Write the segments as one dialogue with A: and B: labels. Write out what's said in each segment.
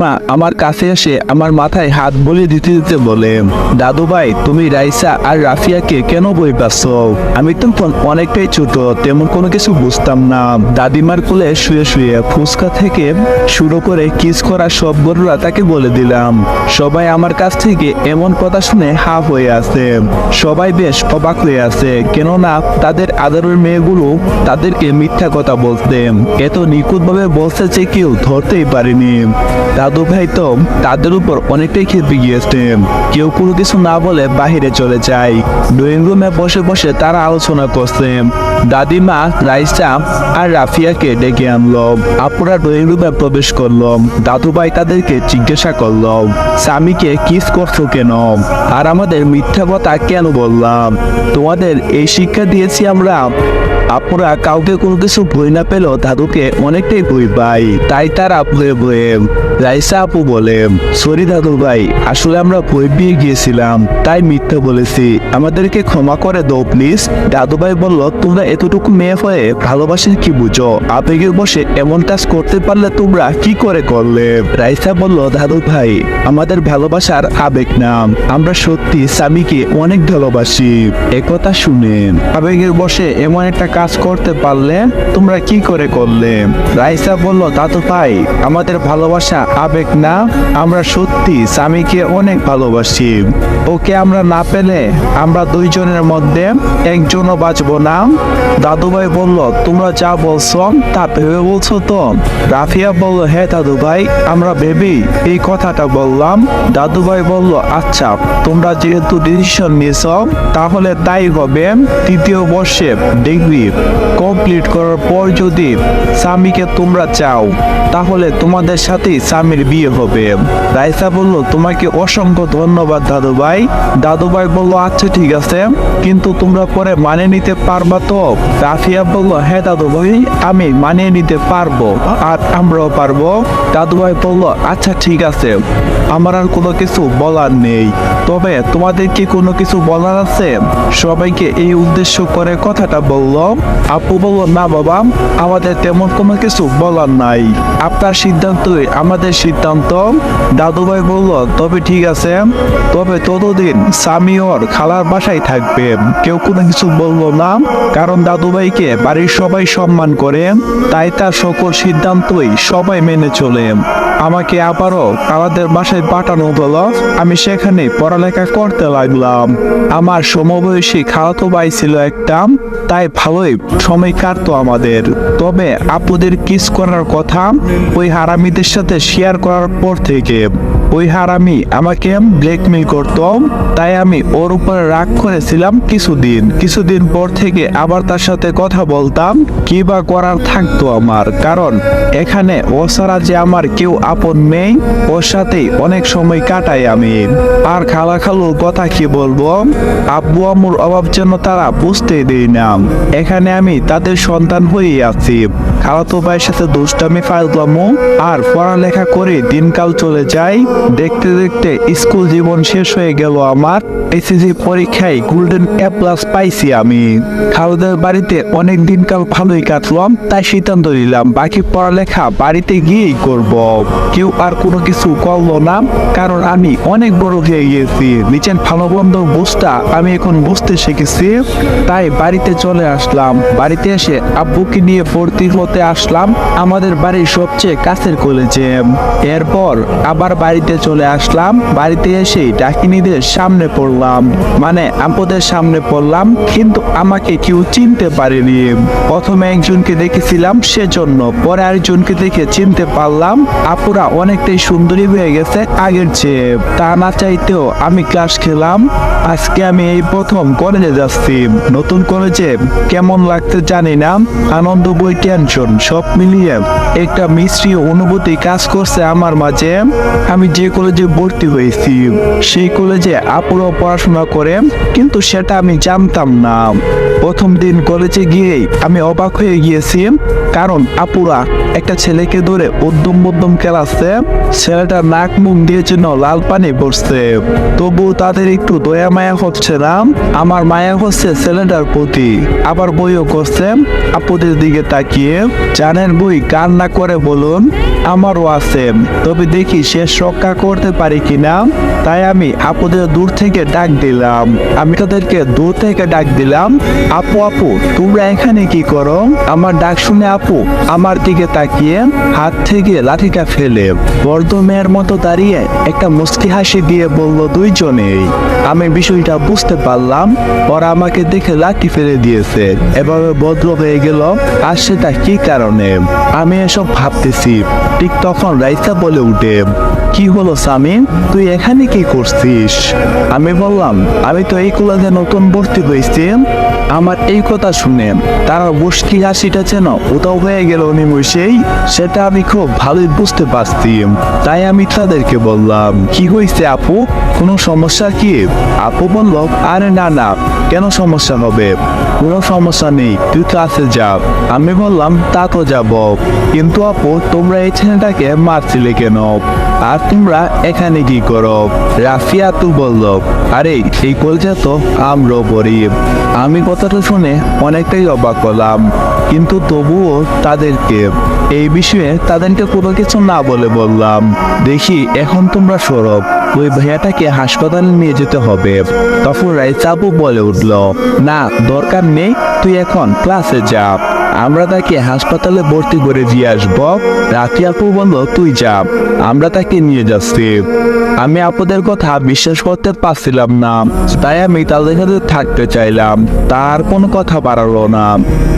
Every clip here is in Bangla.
A: মা আমার কাছে এসে আমার মাথায় হাত বলে দিতে দিতে বলে, দাদু ভাই তুমি রাইসা আর রাফিয়াকে কেন বই পাচ্ছ? আমি তখন অনেকটাই ছোট, তেমন কোনো কিছু বুঝতাম না। দাদিমার কোলে শুয়ে শুয়ে ফুচকা থেকে শুরু করে কিস করা সব গরুরা তাকে বলে দিলাম। সবাই আমার কাছ থেকে এমন কথা শুনে হাফ হয়ে আছে। সবাই বেশ অবাক হয়ে আছে, কেননা তাদের আদরের মেয়েগুলো তাদেরকে মিথ্যা কথা বলতে এত নিখুঁতভাবে বলছে যে কেউ ধরতেই পারেনি। দাদু ভাই তো তাদের উপর অনেকটাই খেপে গিয়েছে। কেউ কোনো কিছু না বলে বাহিরে চলে যায়। ড্রয়িং রুমে বসে বসে তারা আলোচনা করছে। দাদিমা রাইসা আর রাফিয়াকে ডেকে আনলো। আপুরা ড্রয়িং রুমে প্রবেশ করলো। দাদু ভাই তাদেরকে জিজ্ঞাসা করলো, স্বামীকে কিস করছো কেন, আর আমাদের মিথ্যা কথা কেন বললাম? তোমাদের এই শিক্ষা দিয়েছি আমরা। আপুরা কাউকে কোনো কিছু ভয় না পেলেও দাদুকে অনেকটাই ভয় পাই, তাই তারা ভয়ে ভয়ে। রাইসা আপু বলে, সরি দাদু ভাই, আসলে আমরা ভয় পেয়ে গিয়েছিলাম, তাই মিথ্যা বলেছি, আমাদেরকে ক্ষমা করে দাও প্লিজ। দাদু ভাই বলল, তোমরা এতটুকু মেয়ে হয়ে ভালোবাসেন কি বুঝো? আবেগের বসে এমন কাজ করতে পারলে তোমরা কি করে করলে? রাইসা বলল, দাদু ভাই আমাদের ভালোবাসার আবেগ না, আমরা সত্যি স্বামীকে অনেক ভালোবাসি। একথা শুনে, আবেগের বসে এমন একটা কাজ করতে পারলে তোমরা কি করে করলে? রাইসা বলল, দাদু ভাই আমাদের ভালোবাসা আবেগ না, আমরা সত্যি স্বামীকে অনেক ভালোবাসি। ওকে আমরা না পেলে আমরা দুইজনের মধ্যে একজনও বাঁচবো না। দাদু ভাই বলল, তোমরা যা বলছো তা ভেবে বলছো তো? রাফিয়া বলল, হ্যাঁ দাদু ভাই আমরা ভেবেই এই কথাটা বললাম। দাদু ভাই বলল, আচ্ছা তোমরা যেহেতু ডিসিশন নিয়েছ তাহলে তাই হবে। তৃতীয় বর্ষে ডিগ্রি কমপ্লিট করার পর যদি স্বামীকে তোমরা চাও তাহলে তোমাদের সাথেই স্বামীর বিয়ে হবে। রাইসা বলল, তোমাকে অসংখ্য ধন্যবাদ দাদু ভাই। দাদু ভাই বলল, আচ্ছা ঠিক আছে, কিন্তু তোমরা পরে মানিয়ে নিতে পারবা তো? রাফিয়া বলল, হ্যাঁ দাদু ভাই আমি মানিয়ে নিতে পারবো, আর আমরাও পারবো। দাদু ভাই বলল, আচ্ছা ঠিক আছে, আমার আর কোনো কিছু বলার নেই, তবে তোমাদের কি কোনো কিছু বলার আছে? সবাইকে এই উদ্দেশ্য করে কথাটা বলল। আপু বলল, না বাবা আমাদের তেমন কোনো কিছু বলার নাই, আপনার সিদ্ধান্তই আমাদের সিদ্ধান্ত। দাদু ভাই বলল, তবে ঠিক আছে, তবে ততদিন স্বামী ওর খালার বাসায় থাকবে। কেউ কোনো কিছু বলল না, কারণ দাদু ভাইকে বাড়ির সবাই সম্মান করে, তাই তার সকল সিদ্ধান্তই সবাই মেনে চলে। আমাকে আবারও আমাদের বাসায় পাঠানো হলো। আমি সেখানে পড়ালেখা করতে লাগলাম। আমার সমবয়সী খালাতো ভাই ছিল একটা, তাই ভালোই সময় কাটতো আমাদের। তবে আপুদের কিস করার কথা ওই হারামিদের সাথে শেয়ার করার পর থেকে ওই হারামি আমাকে ব্ল্যাকমেল করতো, তাই আমি ওর উপরে রাগ করেছিলাম কিছুদিন পর থেকে আবার তার সাথে কথা বলতাম। কি বা করার থাকতো আমার, কারণ এখানে ও ছাড়া যে আমার কেউ আপন নেই, ওর সাথেই অনেক সময় কাটাই আমি। আর খালা খালুর কথা কি বলবো, আব্বু আম্মুর অভাব যেন তারা বুঝতেই দেই না। এখানে আমি তাদের সন্তান হয়েই আছি। খালাতো ভাইয়ের সাথে দুষ্টামি ফাজলামো আর পড়ালেখা করে দিনকাল চলে যায়। দেখতে দেখতে স্কুল জীবন শেষ হয়ে গেল আমার। এসএসসি পরীক্ষায় গোল্ডেন এ প্লাস পাইছি আমি। খালুদের বাড়িতে অনেক দিনকাল ভালোই কাটলাম, তাই সিদ্ধান্ত নিলাম বাকি পড়ালেখা বাড়িতে গিয়েই করব। কেউ আর কোনো কিছু করলো না, কারণ আমি অনেক বড় হয়ে গিয়েছি। নিচের ভালো মন্দ বুঝটা আমি এখন বুঝতে শিখেছি, তাই বাড়িতে চলে আসলাম। বাড়িতে এসে আব্বুকে নিয়ে ভর্তি হতে আসলাম আমাদের বাড়ির সবচেয়ে কাছের কলেজে। এরপর আবার বাড়িতে চলে আসলাম। বাড়িতে এসে ডাকিনীদের সামনে পড়লাম, মানে আপুদের সামনে পড়লাম, কিন্তু আমাকে কেউ চিনতে পারেনি। প্রথমে একজনকে দেখেছিলাম সেজন্য, পরে আরেকজনকে দেখে চিনতে পারলাম। আপুরা অনেকটাই সুন্দরী হয়ে গেছে আগের চেয়ে। তা না চাইতেও আমি ক্লাস খেলাম। আজকে আমি এই প্রথম কলেজে যাচ্ছি। নতুন কলেজে কেমন লাগতে জানি না, আনন্দ বই টেনশন সব মিলিয়ে একটা মিশ্রী অনুভূতি কাজ করছে আমার মাঝে। আমি যে কলেজে ভর্তি হয়েছি সেই কলেজে আপুরাও পড়াশোনা করে, কিন্তু সেটা আমি জানতাম না। প্রথম দিন কলেজে গিয়েই আমি অবাক হয়ে গিয়েছি, কারণ আপুরা একটা ছেলেকে ধরে উদ্যম মধ্যম খেলাচ্ছে। ছেলেটার নাক মুখ দিয়ে যেন লাল পানি পড়ছে, তবু তাদের একটু দয়া মায়া হচ্ছে না। আমার মায়া হচ্ছে ছেলেটার প্রতি। আবার বইও করছে আপুদের দিকে তাকিয়ে। জানেন বই কার না করে বলুন? আমারও আছে, তবে দেখি শেষ রক্ষা করতে পারি কিনা। তাই আমি আপুদের দূর থেকে ডাক দিলাম। আমি তাদেরকে দূর থেকে ডাক দিলাম, আপু আপু তোমরা এখানে কি করো? আমার ডাক শুনে আপু আমার দিকে তাকিয়ে হাত থেকে লাঠিটা ফেলে বর্ধ মেয়ের মতো দাঁড়িয়ে একটা মুস্কি হাসি দিয়ে বলল দুইজনেই। আমি বিষয়টা বুঝতে পারলাম, ওরা আমাকে দেখে লাঠি ফেলে দিয়েছে, এভাবে ভদ্র হয়ে গেল। আর সেটা কি কারণে? আমি এসব ভাবতেছি, ঠিক তখন রাইসা বলে উঠে, কি হলো সামিন, তুই এখানে কি করছিস? আমি বললাম, আমি তো এই কলেজে নতুন ভর্তি হয়েছি। আমার এই কথা শুনে তারা মুস্কি হাসিটা যেন উধাও হয়ে গেল নিমেষেই। সেটা আমি খুব ভালোই বুঝতে পারছি। তাই আমি তাদেরকে বললাম, কি হয়েছে আপু, কোনো সমস্যা কি? আপু বলল, আরে না না, কেন সমস্যা হবে? কোনো সমস্যা নেই, তুই ক্লাসে যা। আমি বললাম, তা তো যাব, কিন্তু আপু তোমরা এই ছেলেটাকে মারছিলে কেন? আর তোমরা এখানে কি করো? রাফিয়া তু বলল, আরে এই কলেজে তো আমরাও পড়ি। আমি কথাটা শুনে অনেকটাই অবাক হলাম, কিন্তু তবুও তাদেরকে এই বিষয়ে তাদেরকে কোনো কিছু না বলে বললাম, দেখি এখন তোমরা সরব, ওই ভাইয়াটাকে হাসপাতালে নিয়ে যেতে হবে। তখন রাইসা আপু বলে উঠল, না দরকার নেই, তুই এখন ক্লাসে যা, আমরা তাকে হাসপাতালে ভর্তি করে দিয়ে আসবো। রাফি আপু বলল, তুই যা, আমরা তাকে নিয়ে যাচ্ছি। আমি আপুদের কথা বিশ্বাস করতে পারছিলাম না, তাই আমি তাদের সাথে থাকতে চাইলাম। তার কোনো কথা বাড়ালো না।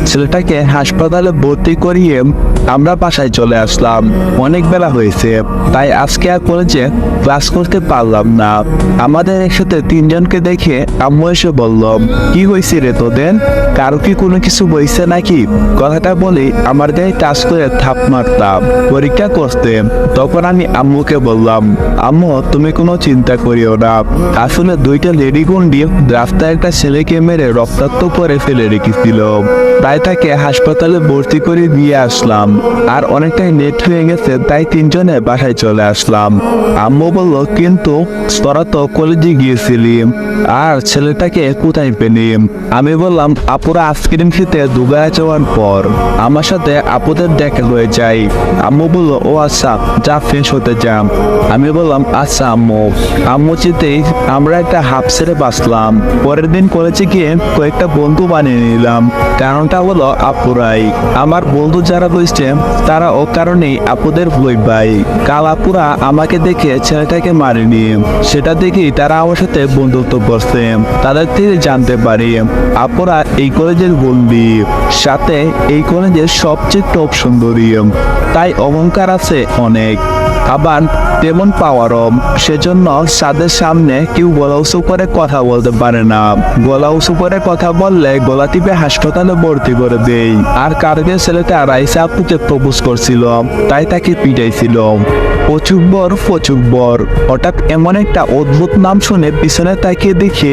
A: ছেলেটাকে হাসপাতালে ভর্তি করিয়ে আমরা বাসায় চলে আসলাম। অনেক বেলা হয়েছে, তাই আজকে আর কলেজে ক্লাস করতে পারলাম না। আমাদের একসাথে তিনজনকে দেখে আম্মু এসে বলল, কি হয়েছে রে তোদের? কারো কি কোনো কিছু বইছে নাকি? কথাটা বলে আমার গায়ে টাচ করে থাপ মারতাম পরীক্ষা করতে। তখন আমি আম্মুকে বললাম, আম্মু তুমি কোনো চিন্তা করিও না, আসলে দুইটা লেডি গুন্ডি রাস্তায় একটা ছেলেকে মেরে রক্তাক্ত করে ফেলে রেখেছিল, তাই তাকে হাসপাতালে ভর্তি করে দিয়ে আসলাম। আর অনেকটাই লেট হয়ে গেছে, তাই তিনজনে বাসায় চলে আসলাম। আম্মু বলল, কিন্তু তোরা তো কলেজে গিয়েছিলি, আর ছেলেটাকে কোথায় পেলি? আমি বললাম, আপুরা আইসক্রিম খেতে দুবাই যাওয়ার পর আমার সাথে আপুদের দেখা হয়ে যায়। আম্মু বলল, ও আচ্ছা, যা ফ্রেশ হতে যা। আমি বললাম, আচ্ছা আম্মু। আম্মু যেতেই আমরা একটা হাফ ছেড়ে বাঁচলাম। পরের দিন কলেজে গিয়ে কয়েকটা বন্ধু বানিয়ে নিলাম। কারণটা হলো আপুরাই। আমার বন্ধু যারা রয়েছে তারা ও কারণেই আপুদের ভয় পায়। কাল আপুরা আমাকে দেখে ছেলেটাকে মারেনি, সেটা দেখেই তারা আমার সাথে বন্ধুত্ব করছে। তাদের থেকে জানতে পারি আপুরা এই কলেজের বন্ধু, সাথে এই কলেজের সবচেয়ে টপ সুন্দরী, তাই অহংকার আছে অনেক, আবার তেমন পাওয়ারও। সেজন্য তাদের সামনে কেউ গলা উঁচু করে কথা বলতে পারে না। গলা উঁচু করে কথা বললে গলা টিপে হাসপাতালে ভর্তি করে দেই। আর কার্গের ছেলেটা রাইসা আপুকে প্রপোজ করছিল, তাই তাকে পিটাইছিল। প্রচুব্বর হঠাৎ এমন একটা অদ্ভুত নাম শুনে পিছনে তাকিয়ে দেখে